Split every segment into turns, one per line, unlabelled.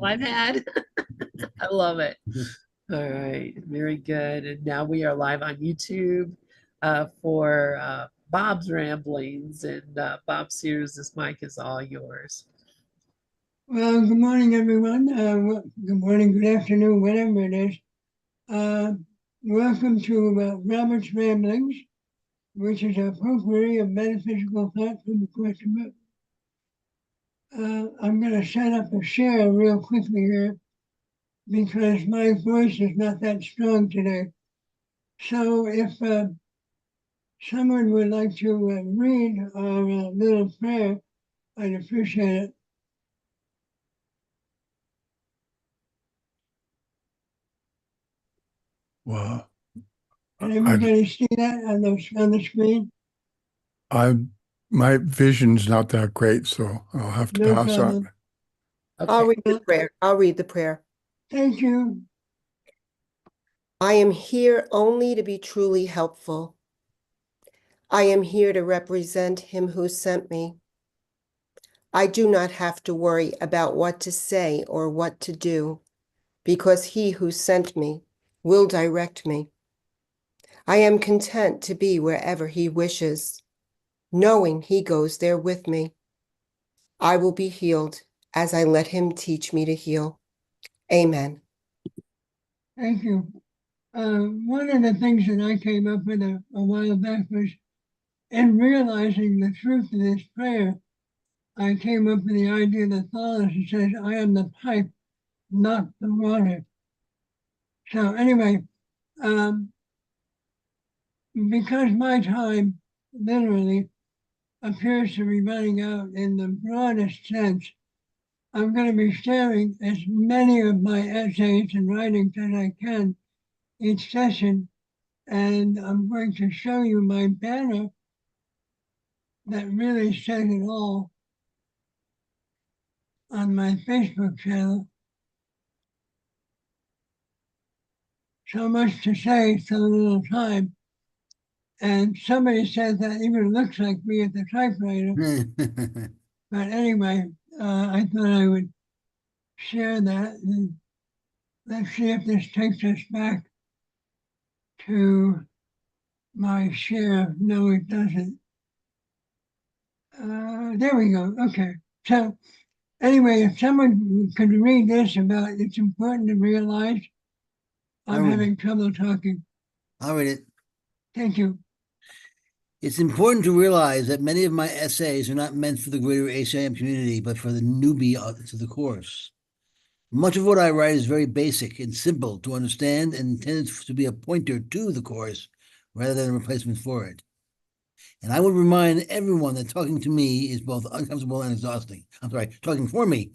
I've had. I love it. All right, very good. And now we are live on YouTube for Bob's ramblings. And Bob Sears, this mic is all yours.
Well, good morning, everyone. Good morning, good afternoon, whatever it is. Welcome to Robert's Ramblings, which is a potpourri of metaphysical thought from the Course of Book. I'm going to set up a share real quickly here because my voice is not that strong today. So if someone would like to read our little prayer, I'd appreciate it.
Well,
Can everybody see that on the screen?
My vision's not that great, so I'll have to
No
pass
problem.
on.
Okay.
I'll read the prayer. I'll read the prayer.
Thank you.
I am here only to be truly helpful. I am here to represent him who sent me. I do not have to worry about what to say or what to do, because he who sent me will direct me. I am content to be wherever he wishes, knowing he goes there with me. I will be healed as I let him teach me to heal. Amen.
Thank you. One of the things that I came up with a while back was in realizing the truth of this prayer, I came up with the idea that Paulus says, I am the pipe, not the water. So anyway, because my time literally appears to be running out in the broadest sense, I'm going to be sharing as many of my essays and writings as I can each session. And I'm going to show you my banner that really says it all on my Facebook channel. So much to say, so little time. And somebody said that even looks like me at the typewriter. But anyway, I thought I would share that. And let's see if this takes us back to my share. No, it doesn't. There we go. Okay. So anyway, if someone could read this about it's important to realize I'm having trouble talking.
I'll read it.
Thank you.
It's important to realize that many of my essays are not meant for the greater ACIM community, but for the newbie to the course. Much of what I write is very basic and simple to understand and intended to be a pointer to the course rather than a replacement for it. And I would remind everyone that talking to me is both uncomfortable and exhausting. I'm sorry, talking for me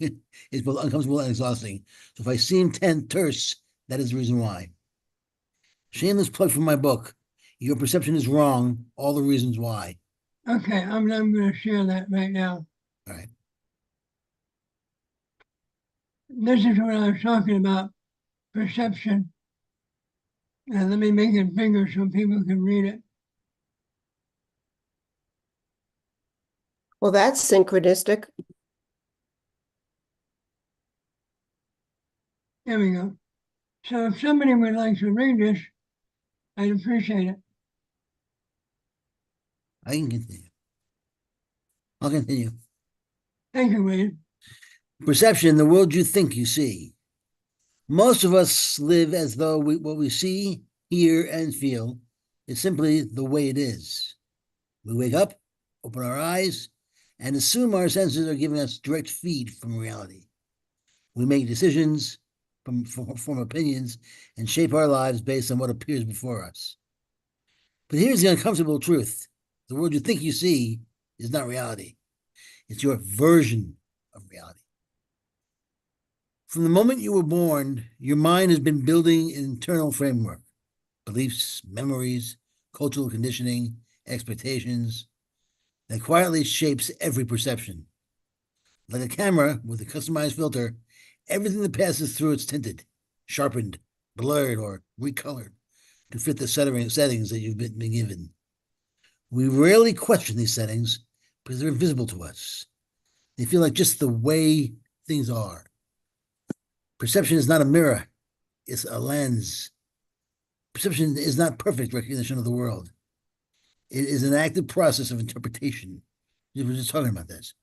is both uncomfortable and exhausting. So if I seem terse, that is the reason why. Shameless plug for my book. Your perception is wrong. All the reasons why.
Okay, I'm going to share that right now.
All right.
This is what I was talking about, perception. And let me make it bigger so people can read it.
Well, that's synchronistic.
There we go. So if somebody would like to read this, I'd appreciate it.
I can continue. I'll continue.
Thank you, Wade.
Perception, the world you think you see. Most of us live as though what we see, hear, and feel is simply the way it is. We wake up, open our eyes, and assume our senses are giving us direct feed from reality. We make decisions, form opinions, and shape our lives based on what appears before us. But here's the uncomfortable truth. The world you think you see is not reality. It's your version of reality. From the moment you were born, your mind has been building an internal framework, beliefs, memories, cultural conditioning, expectations that quietly shapes every perception. Like a camera with a customized filter, everything that passes through it's tinted, sharpened, blurred, or recolored to fit the settings that you've been given. We rarely question these settings because they're invisible to us. They feel like just the way things are. Perception is not a mirror, it's a lens. Perception is not perfect recognition of the world. It is an active process of interpretation. We were just talking about this.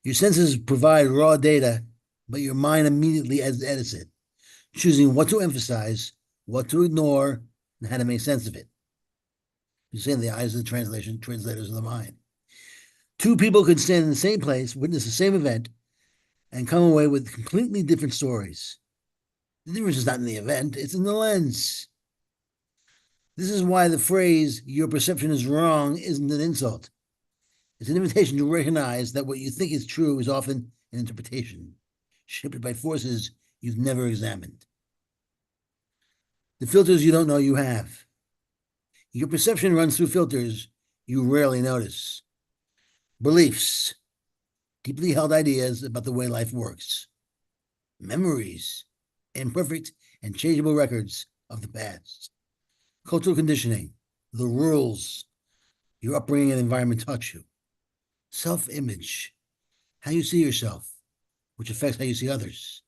Your senses provide raw data, but your mind immediately edits it, choosing what to emphasize, what to ignore, and how to make sense of it. You say in the eyes of the translators of the mind. Two people could stand in the same place, witness the same event, and come away with completely different stories. The difference is not in the event, it's in the lens. This is why the phrase, your perception is wrong, isn't an insult. It's an invitation to recognize that what you think is true is often an interpretation, shaped by forces you've never examined. The filters you don't know you have. Your perception runs through filters you rarely notice. Beliefs, deeply held ideas about the way life works. Memories, imperfect and changeable records of the past. Cultural conditioning, the rules your upbringing and environment taught you. Self-image, how you see yourself, which affects how you see others.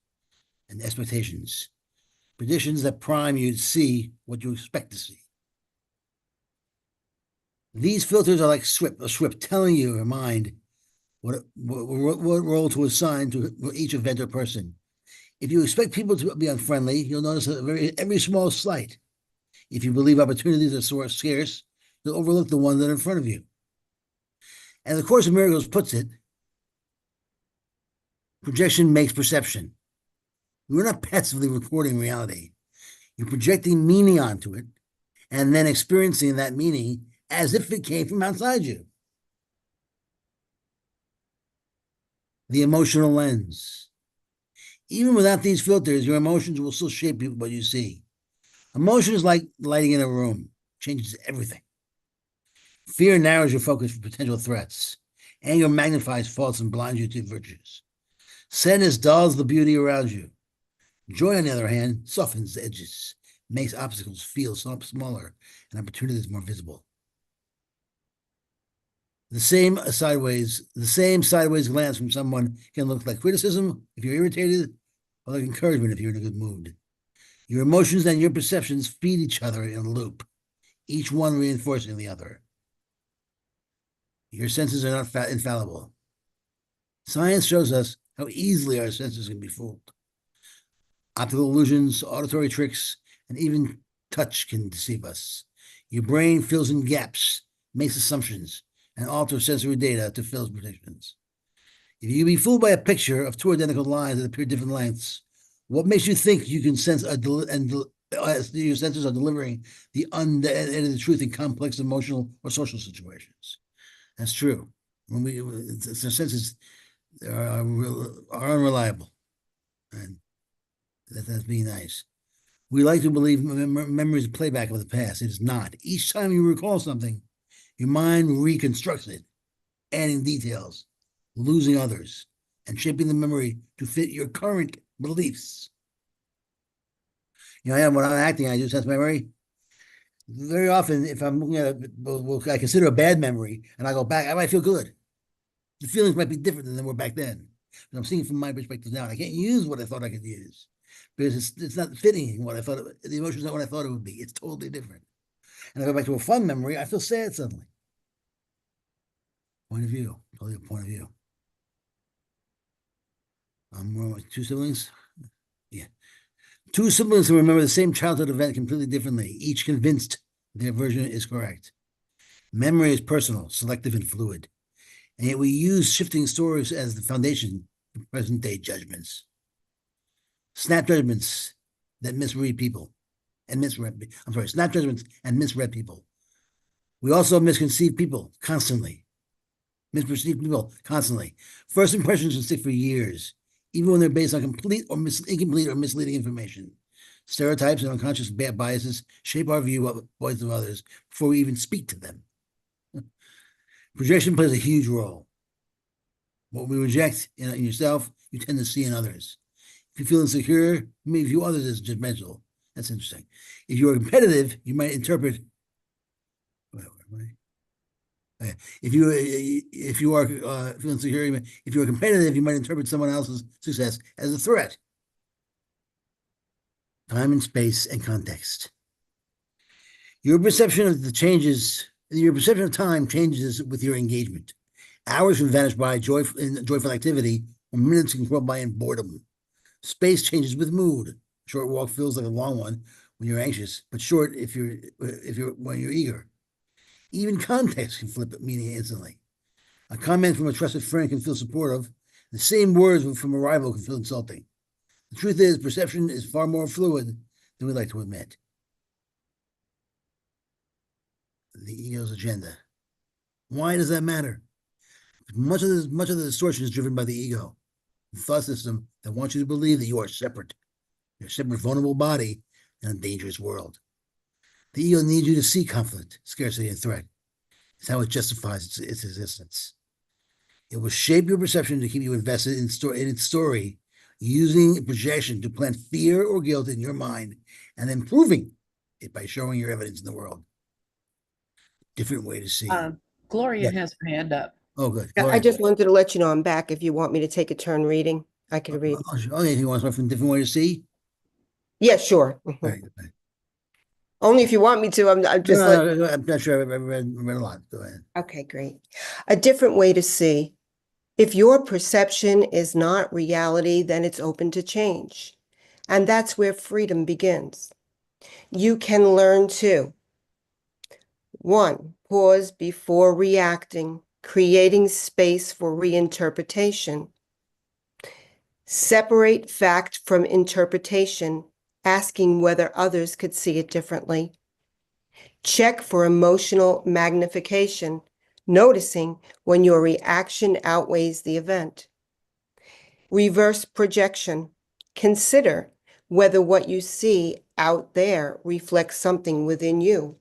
And expectations, predictions that prime you to see what you expect to see. These filters are like a script telling your mind what role to assign to each event or person. If you expect people to be unfriendly, you'll notice every small slight. If you believe opportunities are scarce, you'll overlook the ones that are in front of you. As the Course in Miracles puts it, projection makes perception. You're not passively recording reality. You're projecting meaning onto it and then experiencing that meaning as if it came from outside you. The emotional lens. Even without these filters, your emotions will still shape what you see. Emotion is like lighting in a room, changes everything. Fear narrows your focus for potential threats. Anger magnifies faults and blinds you to virtues. Sadness dulls the beauty around you. Joy, on the other hand, softens the edges, makes obstacles feel smaller and opportunities more visible. The same sideways glance from someone can look like criticism if you're irritated, or like encouragement if you're in a good mood. Your emotions and your perceptions feed each other in a loop, each one reinforcing the other. Your senses are not infallible. Science shows us how easily our senses can be fooled. Optical illusions, auditory tricks, and even touch can deceive us. Your brain fills in gaps, makes assumptions, and alters sensory data to fill predictions. If you be fooled by a picture of two identical lines that appear different lengths, what makes you think you can sense your senses are delivering the unedited truth in complex emotional or social situations? That's true. When the senses are unreliable, and that's being nice. We like to believe memory is a playback of the past. It is not. Each time you recall something, your mind reconstructs it, adding details, losing others, and shaping the memory to fit your current beliefs. When I'm acting, I do sense memory. Very often, if I'm looking at what I consider a bad memory, and I go back, I might feel good. The feelings might be different than they were back then. But I'm seeing it from my perspective now. I can't use what I thought I could use because it's not fitting what I thought. The emotion's not what I thought it would be. It's totally different. And I go back to a fun memory, I feel sad suddenly. Point of view, totally a point of view. Two siblings? Yeah. Two siblings who remember the same childhood event completely differently, each convinced their version is correct. Memory is personal, selective, and fluid. And yet we use shifting stories as the foundation for present-day judgments. Snap judgments that misread people and snap judgments and misread people. We also misperceive people constantly. First impressions can stick for years, even when they're based on incomplete or misleading information. Stereotypes and unconscious biases shape our view of others before we even speak to them. Projection plays a huge role. What we reject in yourself, you tend to see in others. If you feel insecure, you may view others as judgmental. That's interesting. If you are competitive, you might interpret. If you are feeling insecure, if you are competitive, you might interpret someone else's success as a threat. time and space and context. Your perception of time changes with your engagement. Hours can vanish by joyful activity, or minutes can crawl by in boredom. Space changes with mood. A short walk feels like a long one when you're anxious, but short when you're eager. Even context can flip meaning instantly. A comment from a trusted friend can feel supportive. The same words from a rival can feel insulting. The truth is, perception is far more fluid than we like to admit. The ego's agenda. Why does that matter? Much of the distortion is driven by the ego, the thought system that wants you to believe that you are separate. You're a separate, vulnerable body in a dangerous world. The ego needs you to see conflict, scarcity, and threat. It's how it justifies its existence. It will shape your perception to keep you invested in its story, using projection to plant fear or guilt in your mind, and then proving it by showing your evidence in the world. Different way to see.
Gloria
Yeah.
has her hand up.
Oh, good.
I
Gloria.
just wanted to let you know I'm back. If you want me to take a turn reading, I could read.
Okay, you want to start from a different way to see?
Yeah, sure.
All right.
Only if you want me to. I'm just like,
No, I'm not sure. I've read a lot. Go ahead.
okay, great. A different way to see. If your perception is not reality, then it's open to change. And that's where freedom begins. You can learn to 1, pause before reacting, creating space for reinterpretation. Separate fact from interpretation, asking whether others could see it differently. Check for emotional magnification, noticing when your reaction outweighs the event. Reverse projection. Consider whether what you see out there reflects something within you.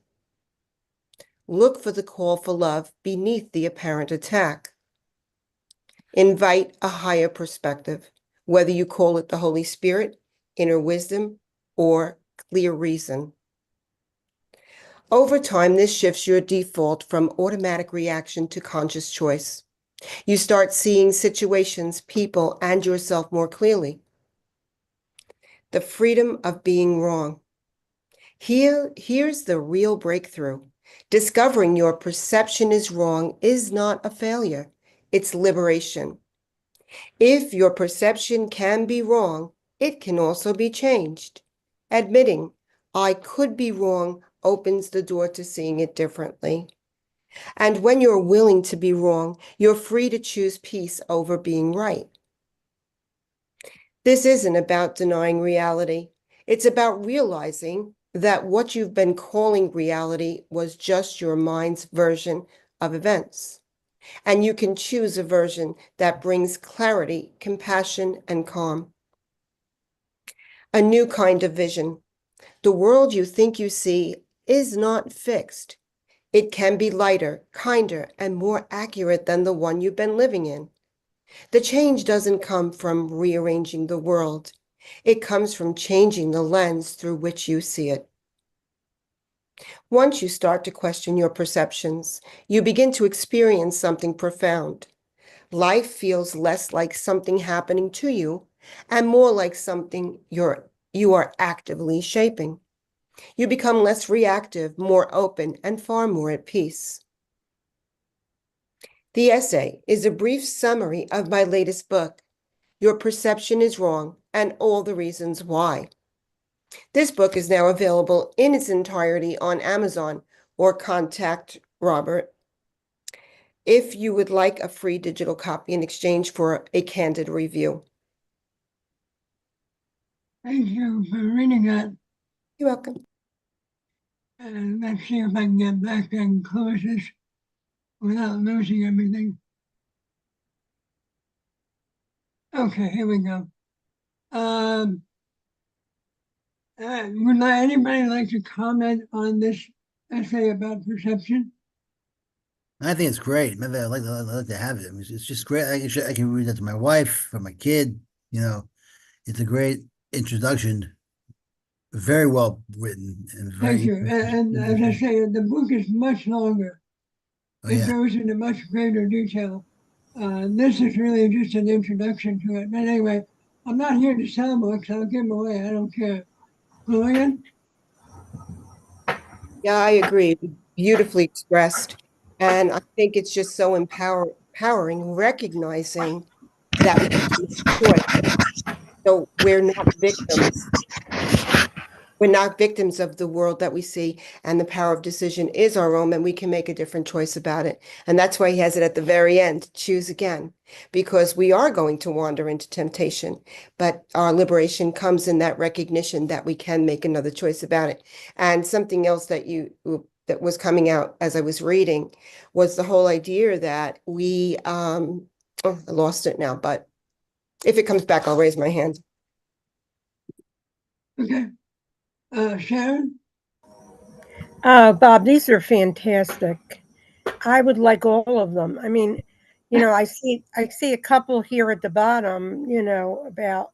Look for the call for love beneath the apparent attack. Invite a higher perspective, whether you call it the Holy Spirit, inner wisdom, or clear reason. Over time, this shifts your default from automatic reaction to conscious choice. You start seeing situations, people, and yourself more clearly. The freedom of being wrong. Here's the real breakthrough. Discovering your perception is wrong is not a failure. It's liberation. If your perception can be wrong, it can also be changed. Admitting, I could be wrong, opens the door to seeing it differently. And when you're willing to be wrong, you're free to choose peace over being right. This isn't about denying reality. It's about realizing that what you've been calling reality was just your mind's version of events. And you can choose a version that brings clarity, compassion, and calm. A new kind of vision. The world you think you see is not fixed. It can be lighter, kinder, and more accurate than the one you've been living in. The change doesn't come from rearranging the world. It comes from changing the lens through which you see it. Once you start to question your perceptions, you begin to experience something profound. Life feels less like something happening to you and more like something you are actively shaping. You become less reactive, more open, and far more at peace. The essay is a brief summary of my latest book, Your Perception is Wrong, and All the Reasons Why. This book is now available in its entirety on Amazon, or contact Robert if you would like a free digital copy in exchange for a candid review.
Thank you for reading that.
You're welcome.
And let's see if I can get back and close this without losing everything. Okay, here we go. Would anybody like to comment on this essay about perception?
I think it's great. Maybe I'd like to have it. I mean, it's just great. I can read that to my wife, for my kid. You know, it's a great introduction. Very well written and very.
Thank you. And as I say, the book is much longer.
Oh,
It
yeah.
goes into much greater detail. This is really just an introduction to it. But anyway, I'm not here to sell books. I'll give them away. I don't care. Florian?
Yeah, I agree. Beautifully expressed. And I think it's just so empowering, recognizing that we can make a choice. So we're not victims. We're not victims of the world that we see, and the power of decision is our own, and we can make a different choice about it. And that's why he has it at the very end, choose again, because we are going to wander into temptation, but our liberation comes in that recognition that we can make another choice about it. And something else that was coming out as I was reading was the whole idea that oh, I lost it now, but if it comes back, I'll raise my hand.
Okay. Sharon?
Bob, these are fantastic. I would like all of them. I mean, I see a couple here at the bottom, about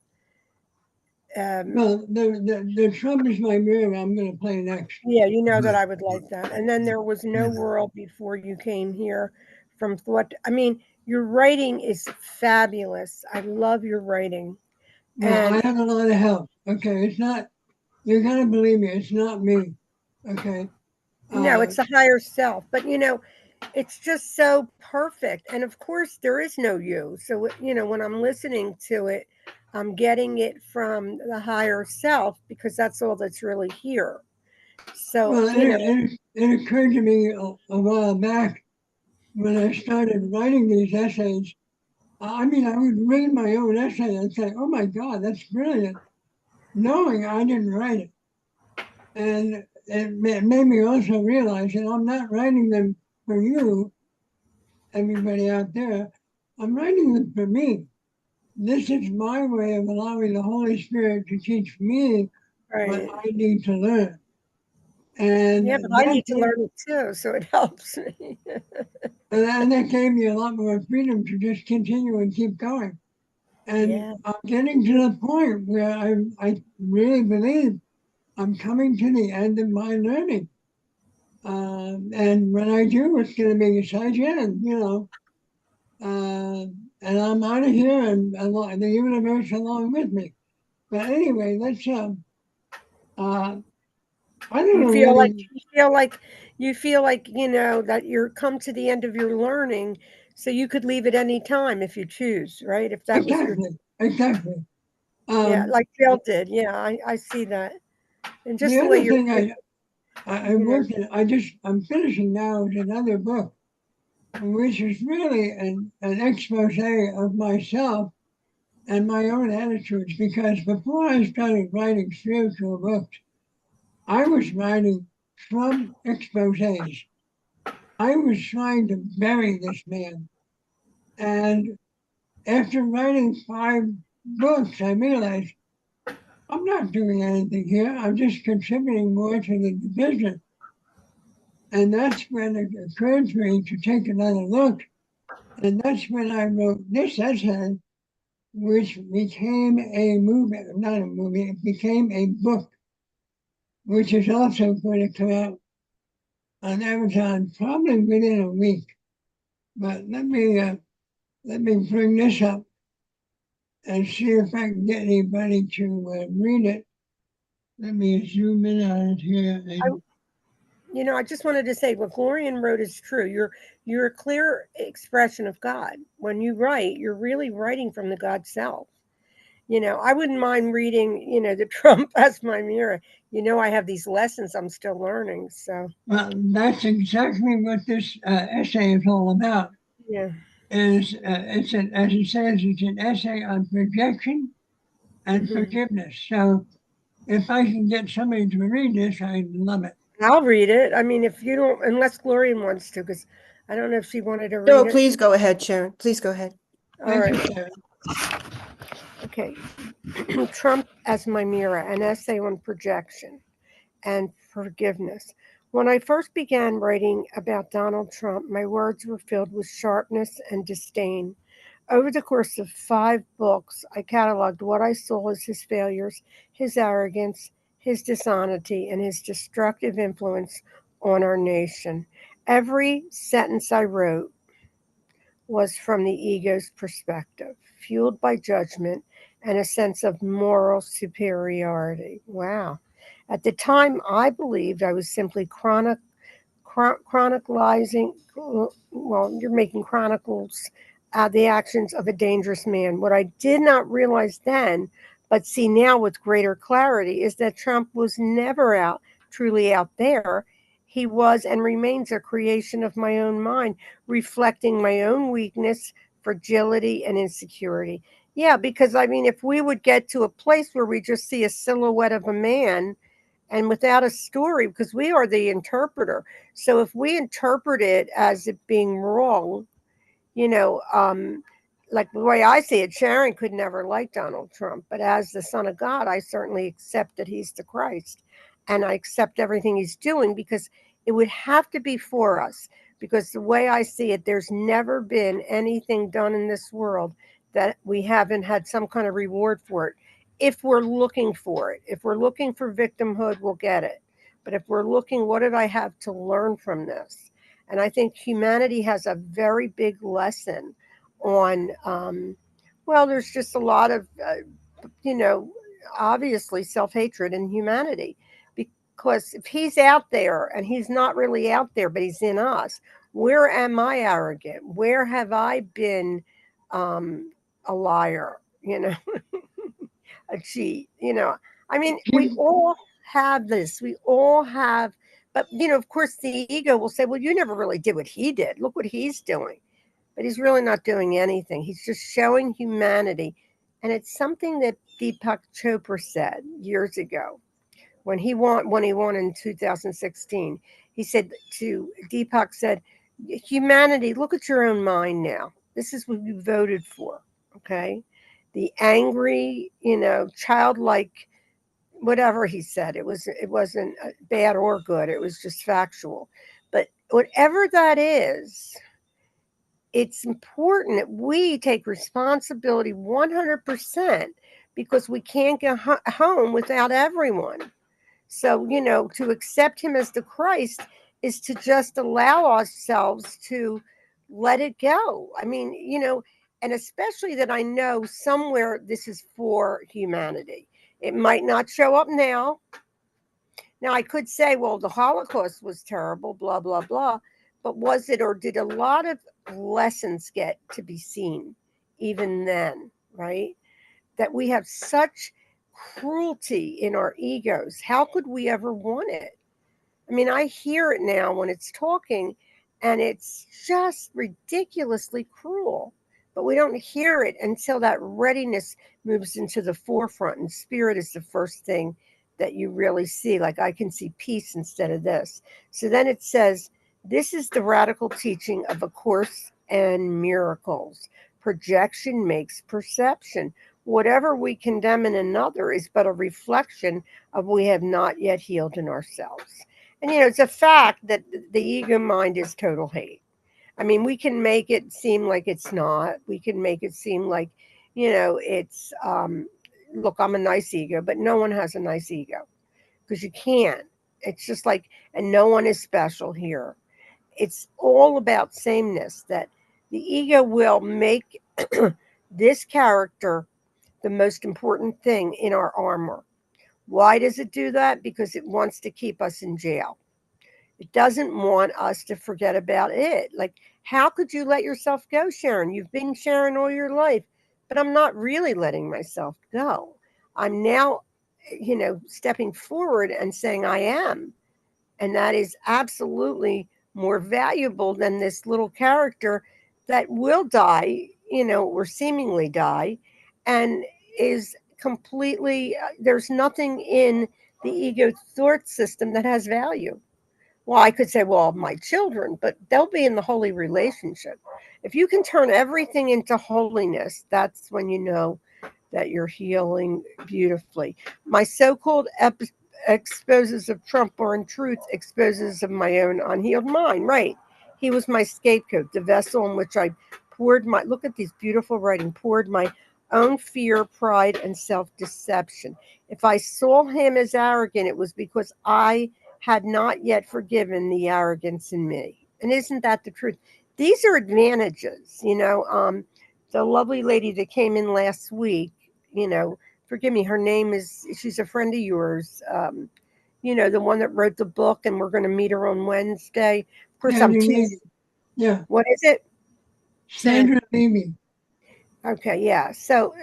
Well, the Trump is my mirror I'm going to play next.
yeah, that I would like that. And then there was no world before you came here from thought. I mean, your writing is fabulous. I love your writing.
Well, I
And
had a lot of help. Okay. It's not, you got to believe me, it's not me. Okay.
no, it's a higher self. But it's just so perfect. And of course, there is no you. So, when I'm listening to it, I'm getting it from the higher self because that's all that's really here. So,
Well, it occurred to me a while back when I started writing these essays. I mean, I would read my own essay and say, oh my God, that's brilliant, knowing I didn't write it. And it made me also realize that I'm not writing them for you, everybody out there. I'm writing them for me. This is my way of allowing the Holy Spirit to teach me what
right.
I need to learn. And
Yeah, but I need to learn it too. So it helps me.
and that gave me a lot more freedom to just continue and keep going. And
Yeah.
I'm getting to the point where I really believe I'm coming to the end of my learning. And when I do, it's going to be a Saiyan, and I'm out of here and the universe along with me. But anyway, I don't
You
know
feel like
whether
that you're come to the end of your learning, so you could leave at any time if you choose, right? If that was your
exactly.
yeah, like Jill did. Yeah, I see that. And just
The
the way
other
you're
thing I
you know,
worked in, I'm finishing now is another book, which is really an expose of myself and my own attitudes. Because before I started writing spiritual books, I was writing Trump exposes. I was trying to bury this man. And after writing 5 books, I realized I'm not doing anything here. I'm just contributing more to the division. And that's when it occurred to me to take another look. And that's when I wrote this essay, which became a movie, not a movie, it became a book, which is also going to come out on Amazon probably within a week. But let me bring this up and see if I can get anybody to read it. Let me zoom in on it here.
I just wanted to say what Florian wrote is true. You're a clear expression of God. When you write, you're really writing from the God self. I wouldn't mind reading, the Trump as my mirror. I have these lessons I'm still learning. So
Well, that's exactly what this essay is all about.
yeah.
It's as it says, it's an essay on projection and
Hmm.
forgiveness. So if I can get somebody to read this, I'd love it.
I'll read it. I mean, if you don't, unless Glorian wants to, because I don't know if she wanted to
No,
read it.
please go ahead, Sharon. Please go ahead.
All
Thank you,
right.
Sharon.
Okay. Trump as my mirror, an essay on projection and forgiveness. When I first began writing about Donald Trump, my words were filled with sharpness and disdain. Over the course of 5 books, I cataloged what I saw as his failures, his arrogance, his dishonesty, and his destructive influence on our nation. Every sentence I wrote was from the ego's perspective, fueled by judgment and a sense of moral superiority. Wow. At the time, I believed I was simply chronicalizing, well, you're making chronicles the actions of a dangerous man. What I did not realize then, but see now with greater clarity, is that Trump was never truly out there. He was and remains a creation of my own mind, reflecting my own weakness, fragility, and insecurity. Yeah, because I mean, if we would get to a place where we just see a silhouette of a man and without a story, because we are the interpreter. So if we interpret it as it being wrong, you know, like the way I see it, Sharon could never like Donald Trump, but as the son of God, I certainly accept that he's the Christ, and I accept everything he's doing because it would have to be for us. Because the way I see it, there's never been anything done in this world that we haven't had some kind of reward for it. If we're looking for it, if we're looking for victimhood, we'll get it. But if we're looking, what did I have to learn from this? And I think humanity has a very big lesson on, well, there's just a lot of, you know, obviously self hatred in humanity. Because if he's out there and he's not really out there, but he's in us, where am I arrogant? Where have I been a liar, you know, a cheat, you know? I mean, we all have this. We all have, but, you know, of course, the ego will say, well, you never really did what he did. Look what he's doing. But he's really not doing anything. He's just showing humanity. And it's something that Deepak Chopra said years ago when he won in 2016. He said to Deepak said, humanity, look at your own mind now. This is what you voted for. Okay. The angry, you know, childlike, whatever he said, it wasn't bad or good. It was just factual. But whatever that is, it's important that we take responsibility 100% because we can't get home without everyone. So, you know, to accept him as the Christ is to just allow ourselves to let it go. I mean, you know, and especially that I know somewhere this is for humanity. It might not show up now. Now, I could say, well, the Holocaust was terrible, blah, blah, blah. But was it, or did a lot of lessons get to be seen even then, right? That we have such cruelty in our egos. How could we ever want it? I mean, I hear it now when it's talking, and it's just ridiculously cruel. But we don't hear it until that readiness moves into the forefront, and spirit is the first thing that you really see. Like, I can see peace instead of this. So then it says, this is the radical teaching of A Course in Miracles. Projection makes perception. Whatever we condemn in another is but a reflection of we have not yet healed in ourselves. And, you know, it's a fact that the ego mind is total hate. I mean, we can make it seem like it's not. We can make it seem like, you know, it's, look, I'm a nice ego, but no one has a nice ego because you can't. It's just like, and no one is special here. It's all about sameness, that the ego will make this character the most important thing in our armor. Why does it do that? Because it wants to keep us in jail. It doesn't want us to forget about it. Like, how could you let yourself go, Sharon? You've been Sharon all your life, but I'm not really letting myself go. I'm now, you know, stepping forward and saying I am. And that is absolutely more valuable than this little character that will die, you know, or seemingly die, and is completely, there's nothing in the ego thought system that has value. Well, I could say, well, my children, but they'll be in the holy relationship. If you can turn everything into holiness, that's when you know that you're healing beautifully. My so-called exposes of Trump are in truth exposes of my own unhealed mind. Right. He was my scapegoat, the vessel in which I poured my, look at these beautiful writing, poured my own fear, pride, and self-deception. If I saw him as arrogant, it was because I had not yet forgiven the arrogance in me. And isn't that the truth? These are advantages, you know. The lovely lady that came in last week, you know, forgive me, her name is, she's a friend of yours. the one that wrote the book, and we're going to meet her on Wednesday. Of course, I'm
Sandra
teasing.
Levy. Yeah,
What is it?
Sandra Levy.
Okay, yeah. So,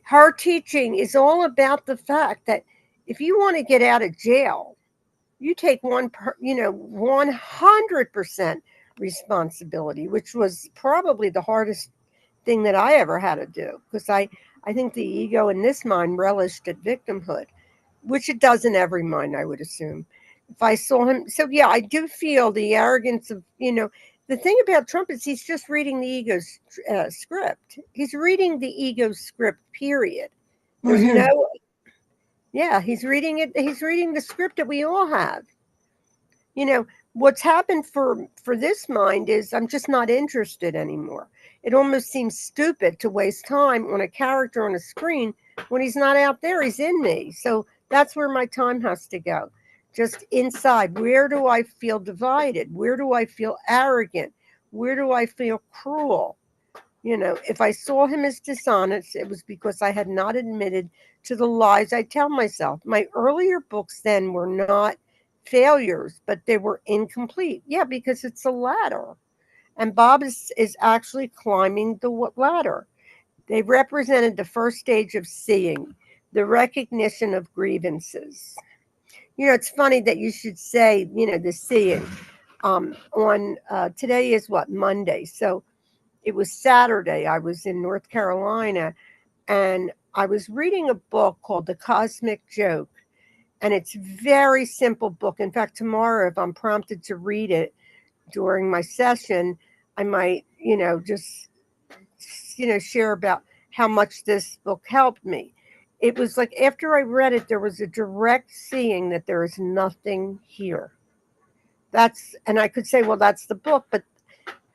her teaching is all about the fact that if you want to get out of jail, you take 100% responsibility, which was probably the hardest thing that I ever had to do, because I think the ego in this mind relished at victimhood, which it does in every mind, I would assume. If I saw him, so yeah, I do feel the arrogance of, the thing about Trump is he's just reading the ego's script. He's reading the ego script, period.
Oh,
There's
here.
no, yeah, he's reading it. He's reading the script that we all have. What's happened for this mind is I'm just not interested anymore. It almost seems stupid to waste time on a character on a screen when he's not out there. He's in me. So that's where my time has to go. Just inside. Where do I feel divided? Where do I feel arrogant? Where do I feel cruel? If I saw him as dishonest, it was because I had not admitted to the lies I tell myself. My earlier books then were not failures, but they were incomplete. Yeah, because it's a ladder. And Bob is actually climbing the ladder. They represented the first stage of seeing, the recognition of grievances. It's funny that you should say, the seeing. On today is what, Monday. So it was Saturday. I was in North Carolina, and I was reading a book called The Cosmic Joke. And it's a very simple book. In fact, tomorrow, if I'm prompted to read it during my session, I might, just, share about how much this book helped me. It was like after I read it, there was a direct seeing that there is nothing here. And I could say, well, that's the book. But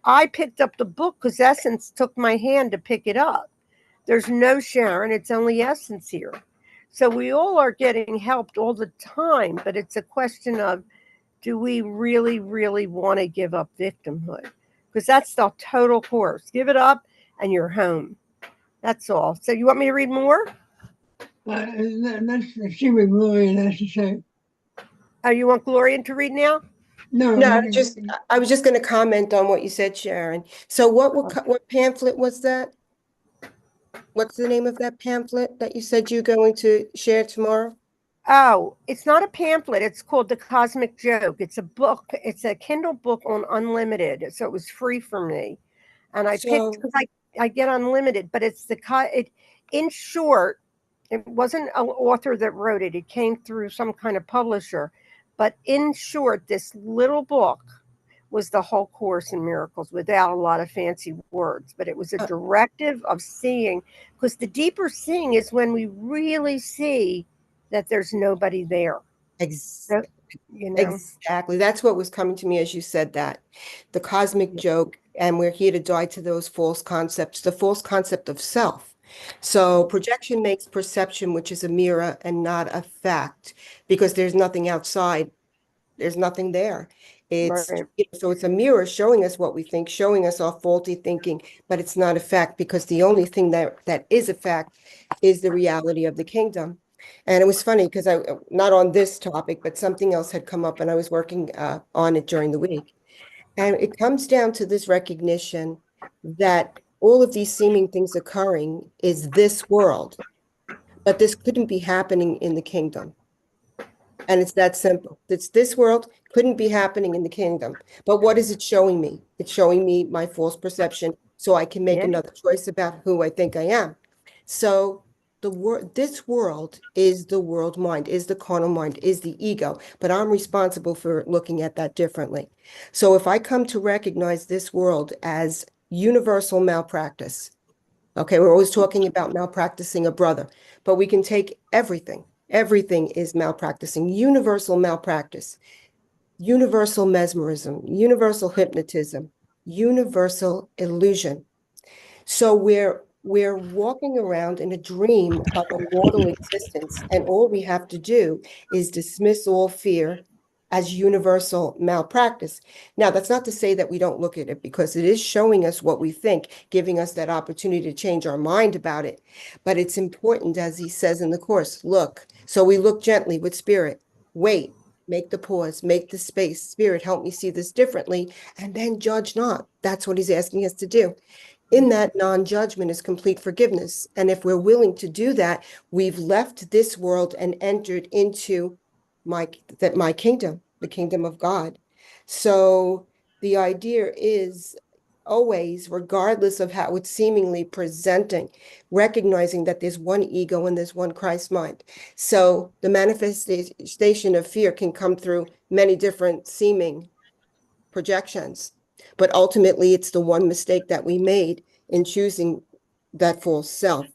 I picked up the book because Essence took my hand to pick it up. There's no Sharon. It's only Essence here. So we all are getting helped all the time, but it's a question of, do we really, really want to give up victimhood? Because that's the total course. Give it up and you're home. That's all. So you want me to read more?
Let's see what Gloria has to say.
Oh, you want Gloria to read now?
No,
No, I was just going to comment on what you said, Sharon. So what pamphlet was that? What's the name of that pamphlet that you said you're going to share tomorrow?
Oh, it's not a pamphlet. It's called The Cosmic Joke. It's a book. It's a Kindle book on unlimited. So it was free for me. And I picked, because I get unlimited, but it's in short, it wasn't an author that wrote it. It came through some kind of publisher. But in short, this little book was the whole Course in Miracles without a lot of fancy words. But it was a directive of seeing, because the deeper seeing is when we really see that there's nobody there.
Exactly. Exactly. That's what was coming to me as you said that. The cosmic joke, and we're here to die to those false concepts, the false concept of self. So projection makes perception, which is a mirror and not a fact, because there's nothing outside. There's nothing there. It's
Right.
So it's a mirror showing us what we think, showing us our faulty thinking, but it's not a fact, because the only thing that is a fact is the reality of the kingdom. And it was funny because not on this topic, but something else had come up, and I was working on it during the week. And it comes down to this recognition that all of these seeming things occurring is this world, but this couldn't be happening in the kingdom. And it's that simple. It's this world couldn't be happening in the kingdom. But what is it showing me? It's showing me my false perception, so I can make another choice about who I think I am. So this world is the world mind, is the carnal mind, is the ego, but I'm responsible for looking at that differently. So if I come to recognize this world as universal malpractice, okay, we're always talking about malpracticing a brother, but we can take everything. Everything is malpracticing, universal malpractice, universal mesmerism, universal hypnotism, universal illusion. So we're walking around in a dream of a mortal existence, and all we have to do is dismiss all fear as universal malpractice. Now, that's not to say that we don't look at it, because it is showing us what we think, giving us that opportunity to change our mind about it. But it's important, as he says in the Course, look. So we look gently with spirit. Wait, make the pause, make the space. Spirit, help me see this differently, and then judge not. That's what he's asking us to do. In that non-judgment is complete forgiveness. And if we're willing to do that, we've left this world and entered into my kingdom, the kingdom of God. So the idea is always, regardless of how it's seemingly presenting, recognizing that there's one ego and there's one Christ mind. So the manifestation of fear can come through many different seeming projections. But ultimately, it's the one mistake that we made in choosing that false self.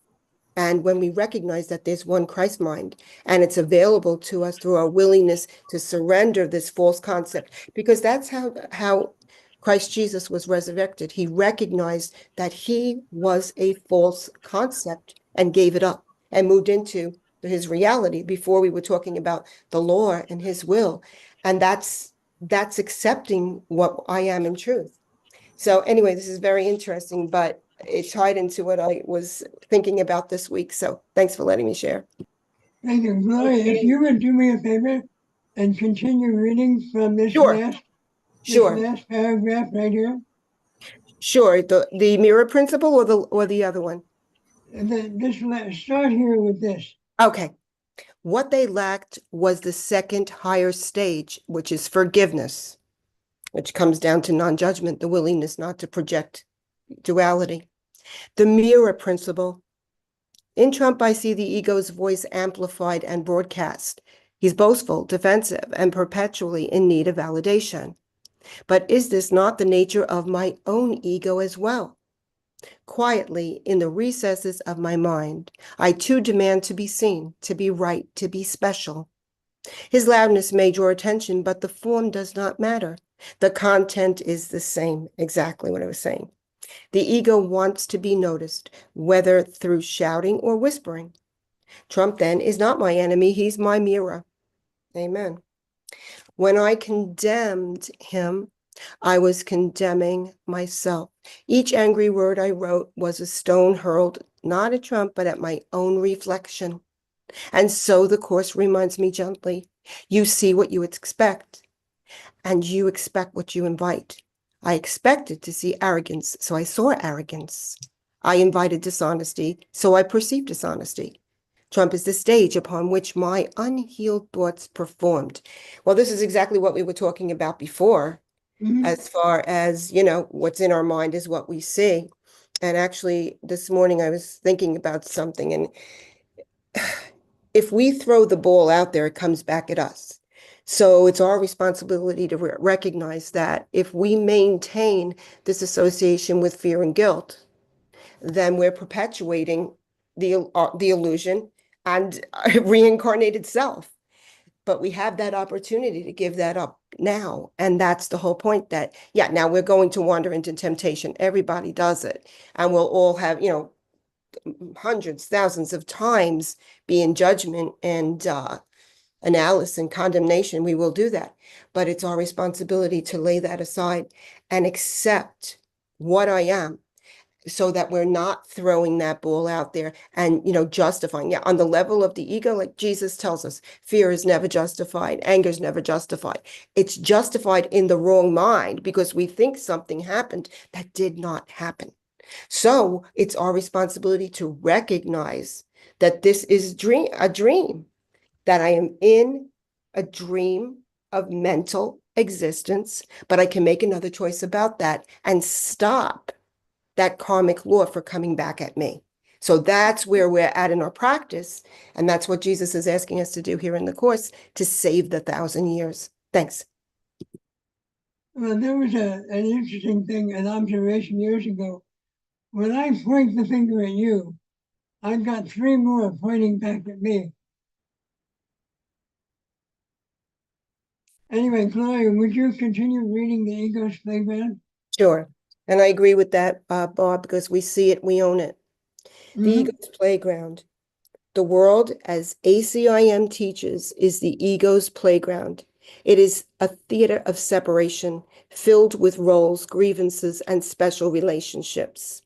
And when we recognize that there's one Christ mind and it's available to us through our willingness to surrender this false concept, because that's how Christ Jesus was resurrected. He recognized that he was a false concept and gave it up and moved into his reality. Before, we were talking about the law and his will. And that's accepting what I am in truth. So anyway, this is very interesting, but it tied into what I was thinking about this week. So thanks for letting me share.
Thank you. Gloria, if you would do me a favor and continue reading from this
Sure.
last paragraph right here.
Sure. The mirror principle or the other one?
And then start here with this.
Okay. What they lacked was the second higher stage, which is forgiveness, which comes down to non-judgment, the willingness not to project duality. The mirror principle. In Trump, I see the ego's voice amplified and broadcast. He's boastful, defensive, and perpetually in need of validation. But is this not the nature of my own ego as well? Quietly, in the recesses of my mind, I too demand to be seen, to be right, to be special. His loudness may draw attention, but the form does not matter. The content is the same, exactly what I was saying. The ego wants to be noticed, whether through shouting or whispering. Trump, then, is not my enemy, he's my mirror. Amen. When I condemned him, I was condemning myself. Each angry word I wrote was a stone hurled, not at Trump, but at my own reflection. And so the Course reminds me gently, you see what you expect, and you expect what you invite. I expected to see arrogance, so I saw arrogance. I invited dishonesty, so I perceived dishonesty. Trump is the stage upon which my unhealed thoughts performed. Well, this is exactly what we were talking about before, as far as, what's in our mind is what we see. And actually, this morning I was thinking about something, and if we throw the ball out there, it comes back at us. So it's our responsibility to recognize that if we maintain this association with fear and guilt, then we're perpetuating the illusion and reincarnated self. But we have that opportunity to give that up now. And that's the whole point, that, now we're going to wander into temptation. Everybody does it. And we'll all have, hundreds, thousands of times be in judgment and analysis and condemnation. We will do that. But it's our responsibility to lay that aside and accept what I am, so that we're not throwing that ball out there and, justifying. On the level of the ego, like Jesus tells us, fear is never justified. Anger is never justified. It's justified in the wrong mind because we think something happened that did not happen. So it's our responsibility to recognize that this is a dream, that I am in a dream of mental existence, but I can make another choice about that and stop that karmic law for coming back at me. So that's where we're at in our practice. And that's what Jesus is asking us to do here in the Course, to save the 1,000 years. Thanks.
Well, there was an interesting thing, an observation years ago. When I point the finger at you, I've got 3 more pointing back at me. Anyway, Gloria, would you continue reading the Ego's Playground?
Sure. And I agree with that, Bob, because we see it, we own it. The ego's playground. The world, as ACIM teaches, is the ego's playground. It is a theater of separation, filled with roles, grievances, and special relationships.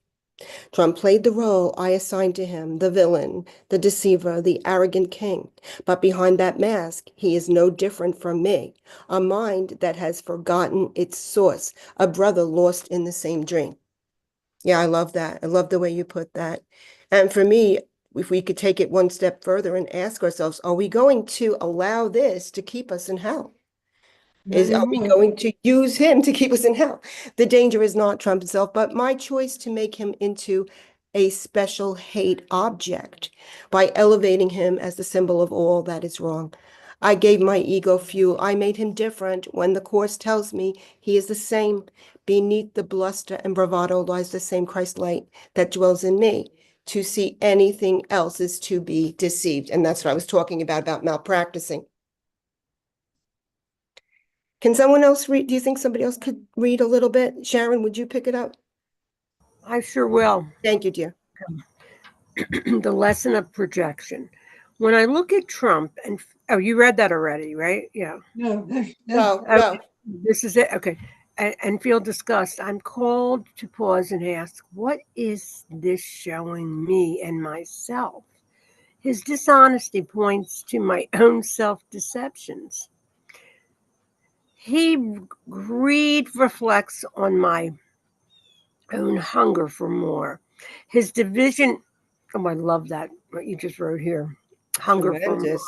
Trump played the role I assigned to him, the villain, the deceiver, the arrogant king. But behind that mask, he is no different from me, a mind that has forgotten its source, a brother lost in the same dream. Yeah, I love that. I love the way you put that. And for me, if we could take it one step further and ask ourselves, are we going to allow this to keep us in hell? Are we going to use him to keep us in hell? The danger is not Trump himself, but my choice to make him into a special hate object by elevating him as the symbol of all that is wrong. I gave my ego fuel. I made him different when the Course tells me he is the same. Beneath the bluster and bravado lies the same Christ light that dwells in me. To see anything else is to be deceived. And that's what I was talking about malpracticing. Can someone else read? Do you think somebody else could read a little bit? Sharon, would you pick it up?
I sure will.
Thank you, dear.
The lesson of projection. When I look at Trump and you read that already, right? Yeah.
No,
No.
This is it. Okay. And feel disgust. I'm called to pause and ask, what is this showing me and myself? His dishonesty points to my own self-deceptions. Greed reflects on my own hunger for more. His division, oh, I love that, what you just wrote here. Hunger for more.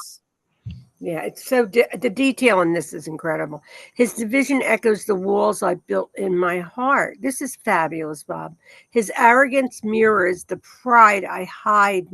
Yeah, it's so, the detail in this is incredible. His division echoes the walls I built in my heart. This is fabulous, Bob. His arrogance mirrors the pride I hide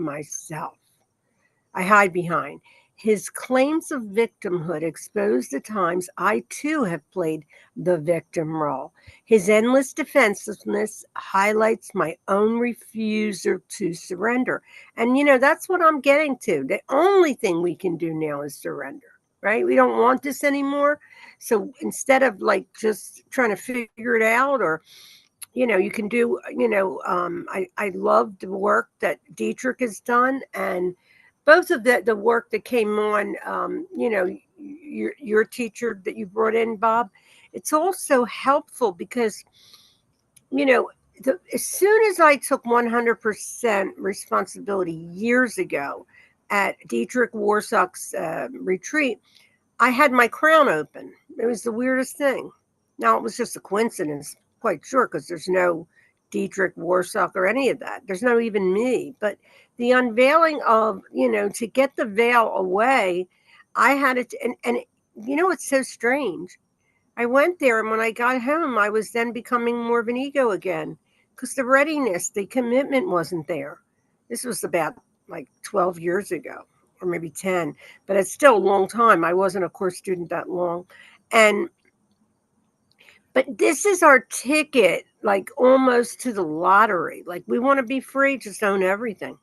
behind. His claims of victimhood expose the times I too have played the victim role. His endless defensiveness highlights my own refusal to surrender. And, that's what I'm getting to. The only thing we can do now is surrender, right? We don't want this anymore. So instead of just trying to figure it out, or you can do, I love the work that Dietrich has done, and both of the work that came on, your teacher that you brought in, Bob, it's also helpful because, as soon as I took 100% responsibility years ago at Dietrich Warsack's retreat, I had my crown open. It was the weirdest thing. Now, it was just a coincidence, quite sure, because there's no Dietrich Warsack or any of that. There's no even me. But the unveiling of, to get the veil away, I had it. And it's so strange. I went there, and when I got home, I was then becoming more of an ego again because the readiness, the commitment wasn't there. This was about 12 years ago, or maybe 10, but it's still a long time. I wasn't a course student that long. But this is our ticket, almost to the lottery. We want to be free, just own everything,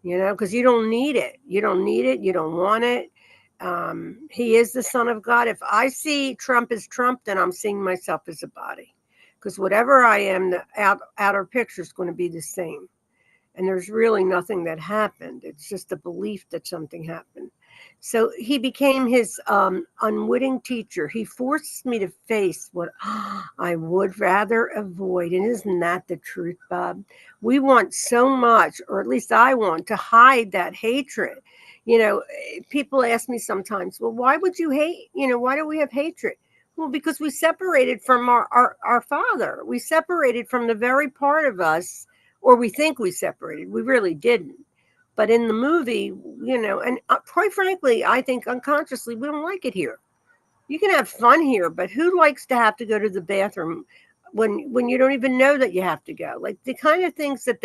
because you don't need it. You don't need it. You don't want it. He is the Son of God. If I see Trump as Trump, then I'm seeing myself as a body, because whatever I am, the outer picture is going to be the same. And there's really nothing that happened. It's just a belief that something happened. So he became his unwitting teacher. He forced me to face what I would rather avoid. And isn't that the truth, Bob? We want so much, or at least I want, to hide that hatred. People ask me sometimes, well, why would you hate? Why do we have hatred? Well, because we separated from our Father. We separated from the very part of us, or we think we separated. We really didn't. But in the movie, and quite frankly, I think unconsciously, we don't like it here. You can have fun here, but who likes to have to go to the bathroom when you don't even know that you have to go? The kind of things that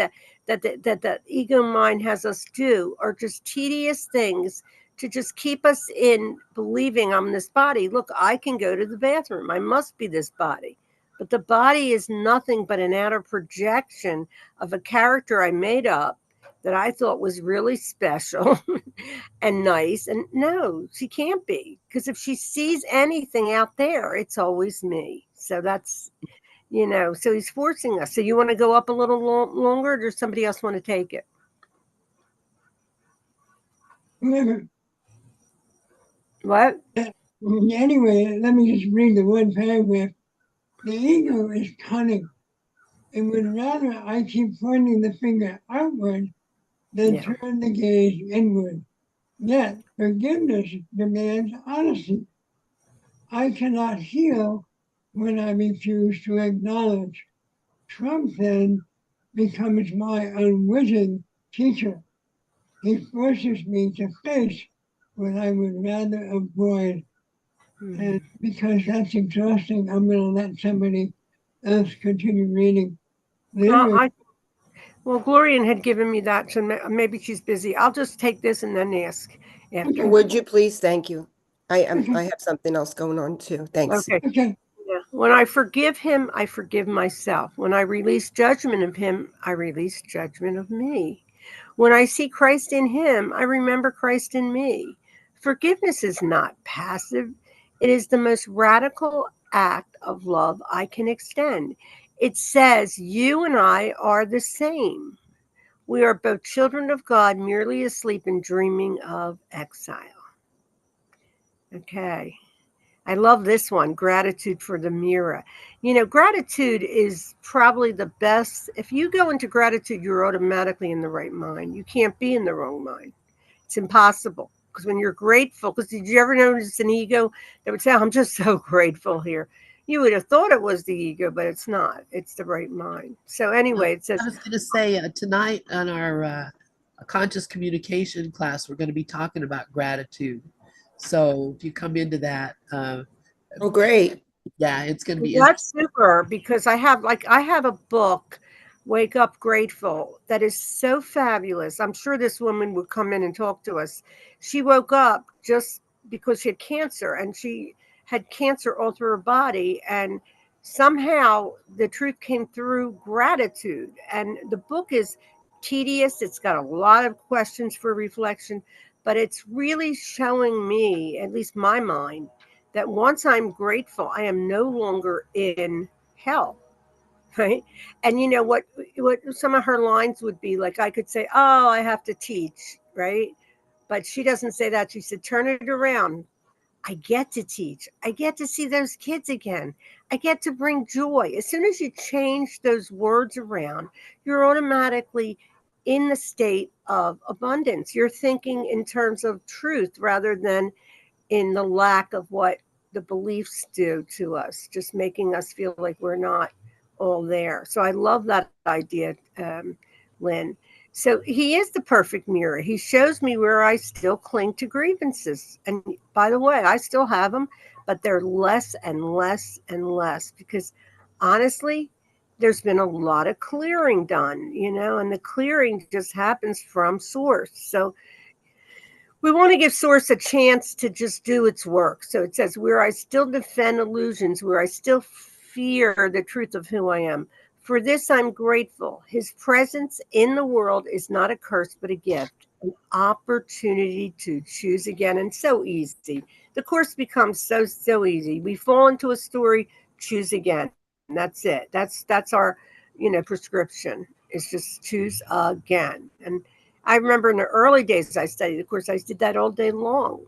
the ego mind has us do are just tedious things to just keep us in believing I'm this body. Look, I can go to the bathroom. I must be this body. But the body is nothing but an outer projection of a character I made up that I thought was really special and nice. And no, she can't be, because if she sees anything out there, it's always me. So that's, so he's forcing us. So you want to go up a little longer, or does somebody else want to take it? What?
Anyway, let me just read the one paragraph. The ego is cunning. and would rather I keep pointing the finger outward than
Yeah.
turn the gaze inward. Yet forgiveness demands honesty. I cannot heal when I refuse to acknowledge. Trump then becomes my unwitting teacher. He forces me to face what I would rather avoid. And because that's exhausting, I'm going to let somebody else continue reading.
Well,
Literally,
Glorian had given me that, so maybe she's busy. I'll just take this and then ask after.
Would you please? Thank you. I
Okay.
have something else going on too. Thanks.
Okay.
Okay.
Yeah. When I forgive him, I forgive myself. When I release judgment of him, I release judgment of me. When I see Christ in him, I remember Christ in me. Forgiveness is not passive. It is the most radical act of love I can extend. It says, you and I are the same. We are both children of God, merely asleep and dreaming of exile. Okay. I love this one, gratitude for the mirror. You know, gratitude is probably the best. If you go into gratitude, you're automatically in the right mind. You can't be in the wrong mind. It's impossible. Because when you're grateful, because did you ever notice an ego that would say, I'm just so grateful here? You would have thought it was the ego, but it's not. It's the right mind. So anyway, it says,
I was going to say tonight on our conscious communication class, we're going to be talking about gratitude. So if you come into that,
Oh, great.
yeah, it's going to be
that's super, because I have a book, Wake Up Grateful, that is so fabulous. I'm sure this woman would come in and talk to us. She woke up just because she had cancer, and she had cancer all through her body, and somehow the truth came through gratitude. And the book is tedious. It's got a lot of questions for reflection, but it's really showing me, at least my mind, that once I'm grateful, I am no longer in hell, right? And you know what some of her lines would be like, I could say, oh, I have to teach, right? But she doesn't say that. She said, turn it around. I get to teach. I get to see those kids again. I get to bring joy. As soon as you change those words around, you're automatically in the state of abundance. You're thinking in terms of truth rather than in the lack of what the beliefs do to us, just making us feel like we're not all there. So I love that idea, Lynn. So he is the perfect mirror. He shows me where I still cling to grievances. And by the way, I still have them, but they're less and less and less because honestly, there's been a lot of clearing done, and the clearing just happens from source. So we want to give source a chance to just do its work. So it says, where I still defend illusions, where I still fear the truth of who I am. For this, I'm grateful. His presence in the world is not a curse, but a gift, an opportunity to choose again. And so easy. The course becomes so easy. We fall into a story, choose again. That's it. That's our, prescription. It's just choose again. And I remember in the early days I studied, of course, I did that all day long.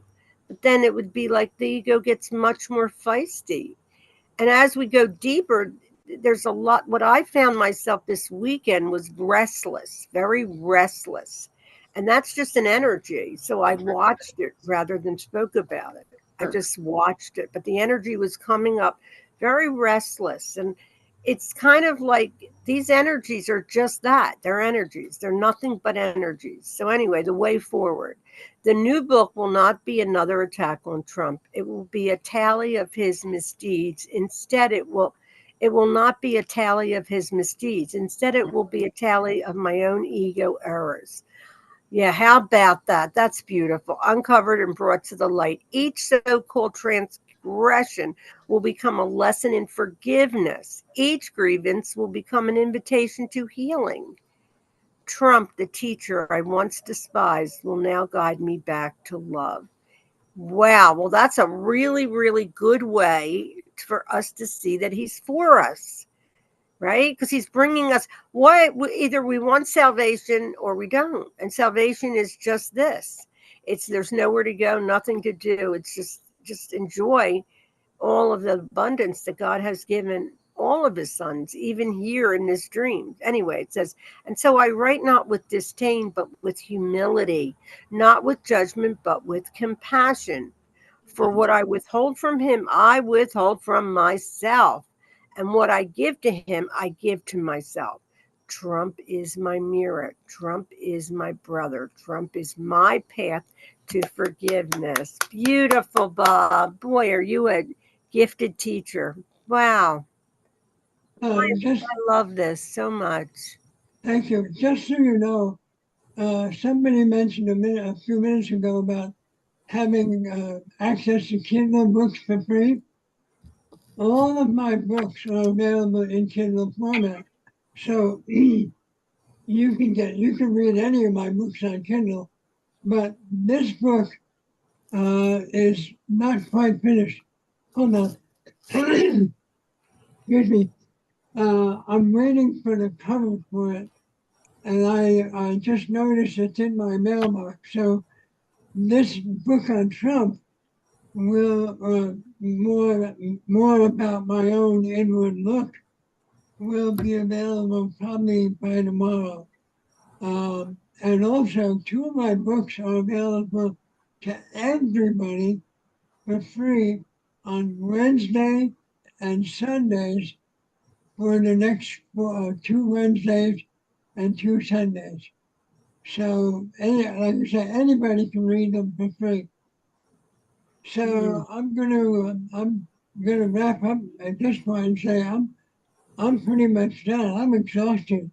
But then it would be like the ego gets much more feisty. And as we go deeper, there's a lot. What I found myself this weekend was restless, very restless. And that's just an energy. So I watched it rather than spoke about it. I just watched it. But the energy was coming up very restless. And it's kind of like these energies are just that. They're energies. They're nothing but energies. So anyway, the way forward. The new book will not be another attack on Trump. It will be a tally of his misdeeds. Instead, it will not be a tally of his misdeeds. Instead, it will be a tally of my own ego errors. Yeah, how about that? That's beautiful. Uncovered and brought to the light. Each so-called transgression will become a lesson in forgiveness. Each grievance will become an invitation to healing. Trump, the teacher I once despised, will now guide me back to love. Wow. Well, that's a really, really good way for us to see that he's for us, right? Because he's bringing us either we want salvation or we don't. And salvation is just this. There's nowhere to go, nothing to do. It's just enjoy all of the abundance that God has given all of his sons, even here in this dream. Anyway, it says, and so I write not with disdain, but with humility, not with judgment, but with compassion. For what I withhold from him, I withhold from myself. And what I give to him, I give to myself. Trump is my mirror. Trump is my brother. Trump is my path to forgiveness. Beautiful, Bob. Boy, are you a gifted teacher. Wow.
Just
I love this so much.
thank you. Just so you know, somebody mentioned a few minutes ago about having access to Kindle books for free. All of my books are available in Kindle format, so you can read any of my books on Kindle. But this book is not quite finished. Hold on. Excuse me. I'm waiting for the cover for it, and I just noticed it's in my mailbox. So this book on Trump will more about my own inward look will be available probably by tomorrow. And also, two of my books are available to everybody for free on Wednesday and Sundays for the next 2 Wednesdays and 2 Sundays. So, like I say, anybody can read them for free. So I'm gonna wrap up at this point and say I'm pretty much done. I'm exhausted,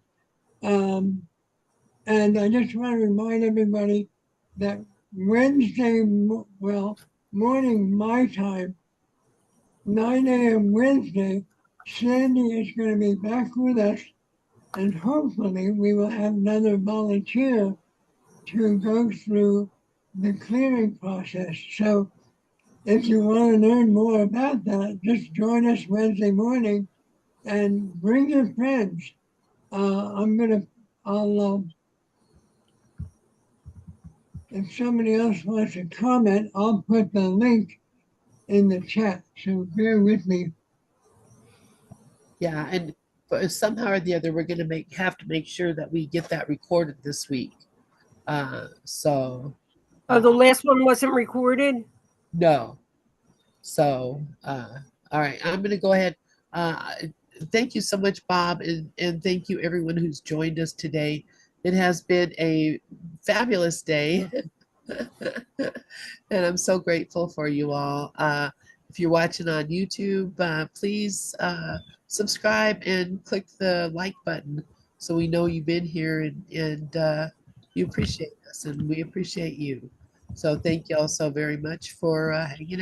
and I just want to remind everybody that morning my time, 9 a.m. Wednesday, Sandy is going to be back with us, and hopefully we will have another volunteer to go through the clearing process. So if you want to learn more about that, just join us Wednesday morning and bring your friends. If somebody else wants to comment, I'll put the link in the chat. So bear with me.
Yeah, and somehow or the other, we're going to have to make sure that we get that recorded this week.
Oh, the last one wasn't recorded?
No. So, all right, I'm going to go ahead. Thank you so much, Bob, and thank you everyone who's joined us today. It has been a fabulous day, and I'm so grateful for you all. If you're watching on YouTube, please subscribe and click the like button so we know you've been here and you appreciate us, and we appreciate you. So thank you all so very much for hanging out.